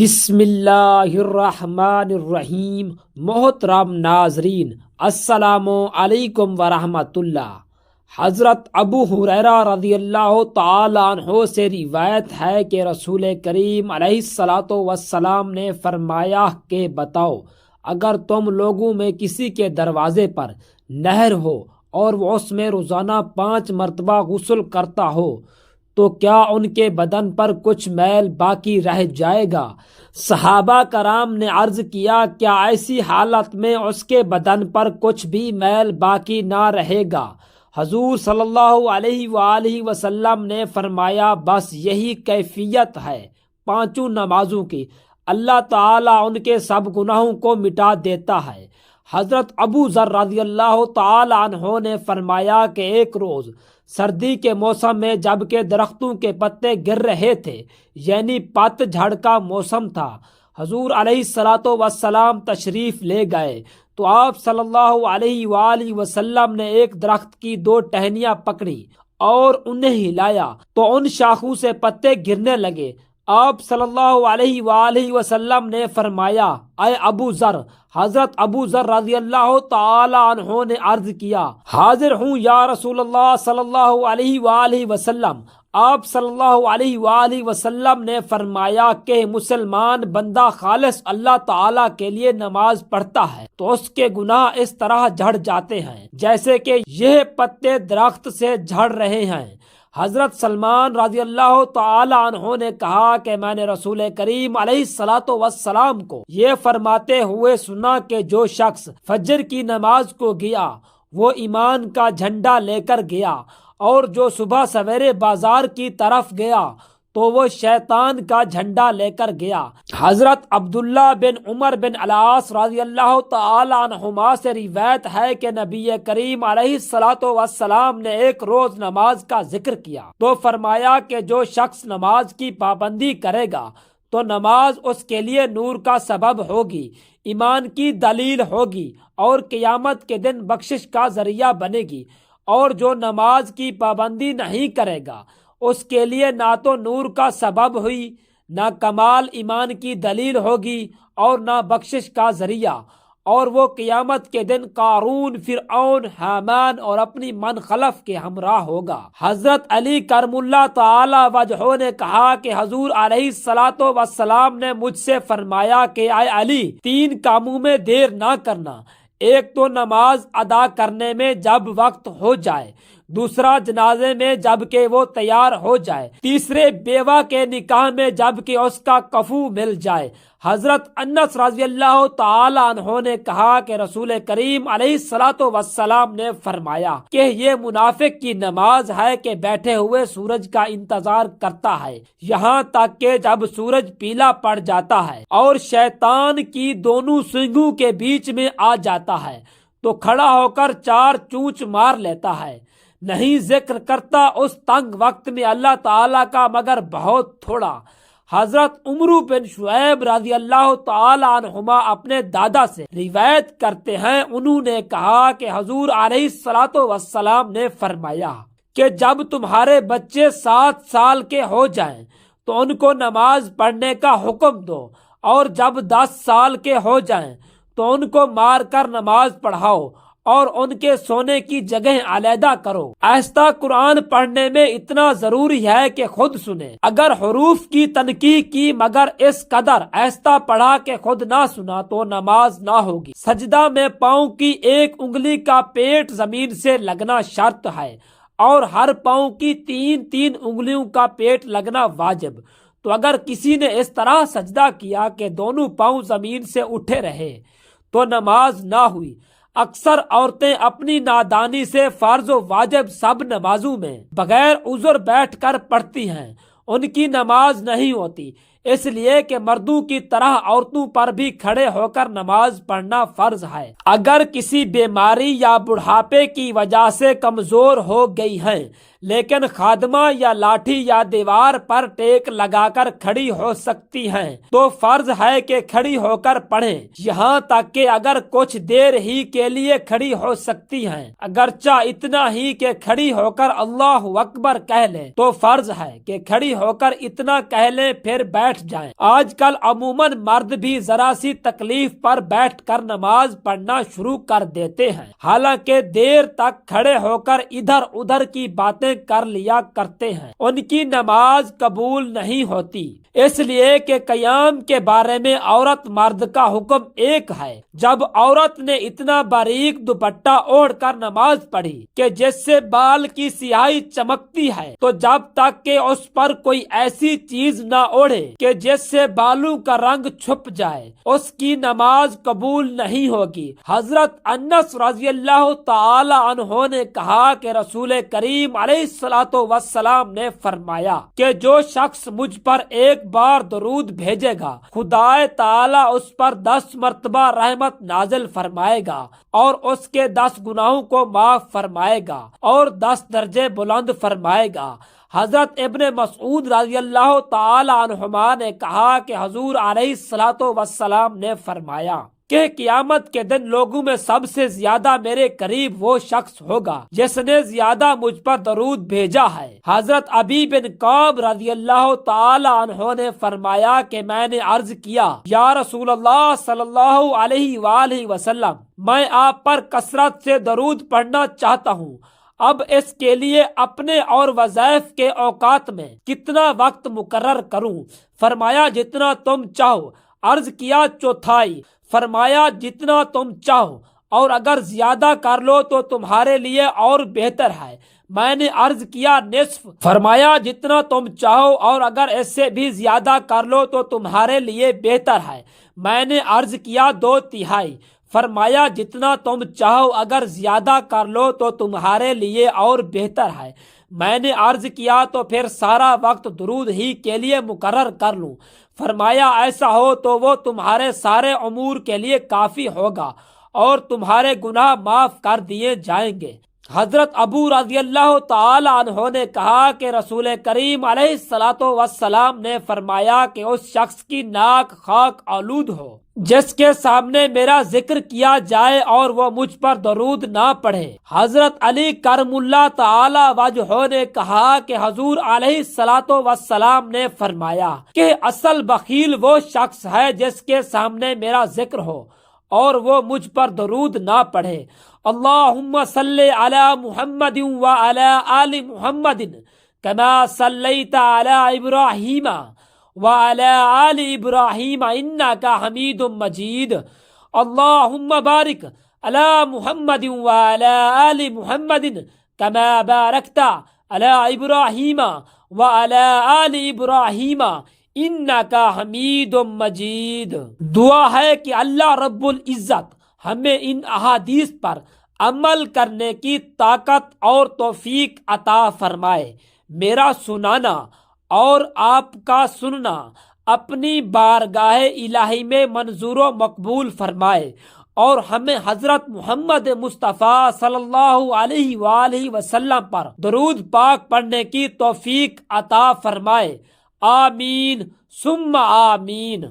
بسم اللہ الرحمن الرحیم۔ محترم ناظرین، السلام علیکم ورحمۃ اللہ۔ حضرت ابو ہریرہ رضی اللہ تعالی عنہ سے روایت ہے کہ رسول کریم علیہ الصلاۃ والسلام نے فرمایا کہ بتاؤ، اگر تم لوگوں میں کسی کے دروازے پر نہر ہو اور وہ اس میں روزانہ 5 مرتبہ غسل کرتا ہو تو کیا ان کے بدن پر کچھ میل باقی رہ جائے گا؟ صحابہ کرام نے عرض کیا، کیا ایسی حالت میں اس کے بدن پر کچھ بھی میل باقی نہ رہے گا؟ حضور صلی اللہ علیہ وآلہ وسلم نے فرمایا، بس یہی کیفیت ہے 5 نمازوں کی، اللہ تعالیٰ ان کے سب گناہوں کو مٹا دیتا ہے۔ حضرت ابو ذر رضی اللہ تعالی عنہ نے فرمایا کہ ایک روز سردی کے موسم میں جب کہ درختوں کے پتے گر رہے تھے، یعنی پت جھڑ کا موسم تھا، حضور علیہ الصلاۃ والسلام تشریف لے گئے تو آپ صلی اللہ علیہ وآلہ وسلم نے ایک درخت کی 2 ٹہنیاں پکڑی اور انہیں ہلایا تو ان شاخوں سے پتے گرنے لگے۔ آپ صلی اللہ علیہ وآلہ وسلم نے فرمایا، اے ابو ذر۔ حضرت ابو ذر رضی اللہ تعالی عنہ نے عرض کیا، حاضر ہوں یا رسول اللہ صلی اللہ علیہ وآلہ وسلم۔ آپ صلی اللہ علیہ وآلہ وسلم نے فرمایا کہ مسلمان بندہ خالص اللہ تعالی کے لیے نماز پڑھتا ہے تو اس کے گناہ اس طرح جھڑ جاتے ہیں جیسے کہ یہ پتے درخت سے جھڑ رہے ہیں۔ حضرت سلمان رضی اللہ تعالی عنہ نے کہا کہ میں نے رسول کریم علیہ الصلاۃ والسلام کو یہ فرماتے ہوئے سنا کہ جو شخص فجر کی نماز کو گیا وہ ایمان کا جھنڈا لے کر گیا، اور جو صبح سویرے بازار کی طرف گیا تو وہ شیطان کا جھنڈا لے کر گیا۔ حضرت عبداللہ بن عمر بن العاص رضی اللہ تعالی عنہما سے روایت ہے کہ نبی کریم علیہ الصلاۃ والسلام نے ایک روز نماز کا ذکر کیا تو فرمایا کہ جو شخص نماز کی پابندی کرے گا تو نماز اس کے لیے نور کا سبب ہوگی، ایمان کی دلیل ہوگی اور قیامت کے دن بخشش کا ذریعہ بنے گی، اور جو نماز کی پابندی نہیں کرے گا اس کے لیے نہ تو نور کا سبب ہوئی، نہ کمال ایمان کی دلیل ہوگی اور نہ بخشش کا ذریعہ، اور وہ قیامت کے دن قارون، فرعون، حامان اور اپنی من خلف کے ہمراہ ہوگا۔ حضرت علی کرم اللہ تعالی وجہہ نے کہا کہ حضور علیہ الصلاۃ والسلام نے مجھ سے فرمایا کہ اے علی، 3 کاموں میں دیر نہ کرنا، ایک تو نماز ادا کرنے میں جب وقت ہو جائے، دوسرا جنازے میں جب کہ وہ تیار ہو جائے، تیسرے بیوہ کے نکاح میں جب کہ اس کا کفو مل جائے۔ حضرت انس رضی اللہ تعالی عنہ نے کہا کہ رسول کریم علیہ الصلاۃ والسلام نے فرمایا کہ یہ منافق کی نماز ہے کہ بیٹھے ہوئے سورج کا انتظار کرتا ہے یہاں تک کہ جب سورج پیلا پڑ جاتا ہے اور شیطان کی دونوں سینگوں کے بیچ میں آ جاتا ہے تو کھڑا ہو کر 4 چونچ مار لیتا ہے، نہیں ذکر کرتا اس تنگ وقت میں اللہ تعالیٰ کا مگر بہت تھوڑا۔ حضرت عمرو بن شعیب رضی اللہ تعالی عنہما اپنے دادا سے روایت کرتے ہیں، انہوں نے کہا کہ حضور علیہ الصلاۃ والسلام نے فرمایا کہ جب تمہارے بچے 7 سال کے ہو جائیں تو ان کو نماز پڑھنے کا حکم دو، اور جب 10 سال کے ہو جائیں تو ان کو مار کر نماز پڑھاؤ اور ان کے سونے کی جگہ علیحدہ کرو۔ آہستہ قرآن پڑھنے میں اتنا ضروری ہے کہ خود سنیں، اگر حروف کی تنقیح کی مگر اس قدر آہستہ پڑھا کہ خود نہ سنا تو نماز نہ ہوگی۔ سجدہ میں پاؤں کی ایک انگلی کا پیٹ زمین سے لگنا شرط ہے، اور ہر پاؤں کی 3 انگلیوں کا پیٹ لگنا واجب۔ تو اگر کسی نے اس طرح سجدہ کیا کہ دونوں پاؤں زمین سے اٹھے رہے تو نماز نہ ہوئی۔ اکثر عورتیں اپنی نادانی سے فرض و واجب سب نمازوں میں بغیر عذر بیٹھ کر پڑھتی ہیں، ان کی نماز نہیں ہوتی، اس لیے کہ مردوں کی طرح عورتوں پر بھی کھڑے ہو کر نماز پڑھنا فرض ہے۔ اگر کسی بیماری یا بڑھاپے کی وجہ سے کمزور ہو گئی ہیں لیکن خادمہ یا لاٹھی یا دیوار پر ٹیک لگا کر کھڑی ہو سکتی ہیں تو فرض ہے کہ کھڑی ہو کر پڑھیں، یہاں تک کہ اگر کچھ دیر ہی کے لیے کھڑی ہو سکتی ہیں، اگرچہ اتنا ہی کہ کھڑی ہو کر اللہ اکبر کہہ لیں تو فرض ہے کہ کھڑی ہو کر اتنا کہہ لیں پھر بیٹھ جائیں۔ آج کل عموماً مرد بھی ذرا سی تکلیف پر بیٹھ کر نماز پڑھنا شروع کر دیتے ہیں، حالانکہ دیر تک کھڑے ہو کر ادھر ادھر کی باتیں کر لیا کرتے ہیں، ان کی نماز قبول نہیں ہوتی، اس لیے کہ قیام کے بارے میں عورت مرد کا حکم ایک ہے۔ جب عورت نے اتنا باریک دوپٹہ اوڑھ کر نماز پڑھی کہ جس سے بال کی سیاہی چمکتی ہے، تو جب تک کہ اس پر کوئی ایسی چیز نہ اوڑھے کہ جس سے بالوں کا رنگ چھپ جائے، اس کی نماز قبول نہیں ہوگی۔ حضرت انس رضی اللہ تعالی عنہ نے کہا کہ رسول کریم علیہ الصلوۃ والسلام نے فرمایا کہ جو شخص مجھ پر ایک بار درود بھیجے گا، خدا تعالی اس پر 10 مرتبہ رحمت نازل فرمائے گا اور اس کے 10 گناہوں کو معاف فرمائے گا اور 10 درجے بلند فرمائے گا۔ حضرت ابن مسعود رضی اللہ تعالی عنہما نے کہا کہ حضور علیہ الصلوۃ والسلام نے فرمایا کہ قیامت کے دن لوگوں میں سب سے زیادہ میرے قریب وہ شخص ہوگا جس نے زیادہ مجھ پر درود بھیجا ہے۔ حضرت ابی بن کعب رضی اللہ تعالی عنہ نے فرمایا کہ میں نے عرض کیا، یا رسول اللہ صلی اللہ علیہ وآلہ وسلم، میں آپ پر کثرت سے درود پڑھنا چاہتا ہوں، اب اس کے لیے اپنے اور وظائف کے اوقات میں کتنا وقت مقرر کروں؟ فرمایا جتنا تم چاہو۔ عرض کیا چوتھائی؟ فرمایا جتنا تم چاہو، اور اگر زیادہ کر لو تو تمہارے لیے اور بہتر ہے۔ میں نے عرض کیا نصف؟ فرمایا جتنا تم چاہو، اور اگر اس سے بھی زیادہ کر لو تو تمہارے لیے بہتر ہے۔ میں نے عرض کیا 2/3۔ فرمایا جتنا تم چاہو، اگر زیادہ کر لو تو تمہارے لیے اور بہتر ہے۔ میں نے عرض کیا تو پھر سارا وقت درود ہی کے لیے مقرر کر لوں؟ فرمایا ایسا ہو تو وہ تمہارے سارے امور کے لیے کافی ہوگا اور تمہارے گناہ معاف کر دیے جائیں گے۔ حضرت ابو رضی اللہ تعالی عنہ نے کہا کہ رسول کریم علیہ الصلوۃ والسلام نے فرمایا کہ اس شخص کی ناک خاک آلود ہو جس کے سامنے میرا ذکر کیا جائے اور وہ مجھ پر درود نہ پڑھے۔ حضرت علی کرم اللہ تعالی وجہہ نے کہا کہ حضور علیہ الصلوۃ والسلام نے فرمایا کہ اصل بخیل وہ شخص ہے جس کے سامنے میرا ذکر ہو اور وہ مجھ پر درود نہ پڑھے۔ اللہم صلی علی محمد وعلی آل محمد کما صلیت علی ابراہیم وعلی آل ابراہیم انک حمید مجید۔ اللہم بارک علی محمد وعلی آل محمد کما بارکت علی ابراہیم وعلی آل ابراہیم انک حمید مجید۔ دعا ہے کہ اللہ رب العزت ہمیں ان احادیث پر عمل کرنے کی طاقت اور توفیق عطا فرمائے۔ میرا سنانا اور آپ کا سننا اپنی بارگاہ الہی میں منظور و مقبول فرمائے اور ہمیں حضرت محمد مصطفیٰ صلی اللہ علیہ وآلہ وسلم پر درود پاک پڑھنے کی توفیق عطا فرمائے۔ آمین ثم آمین۔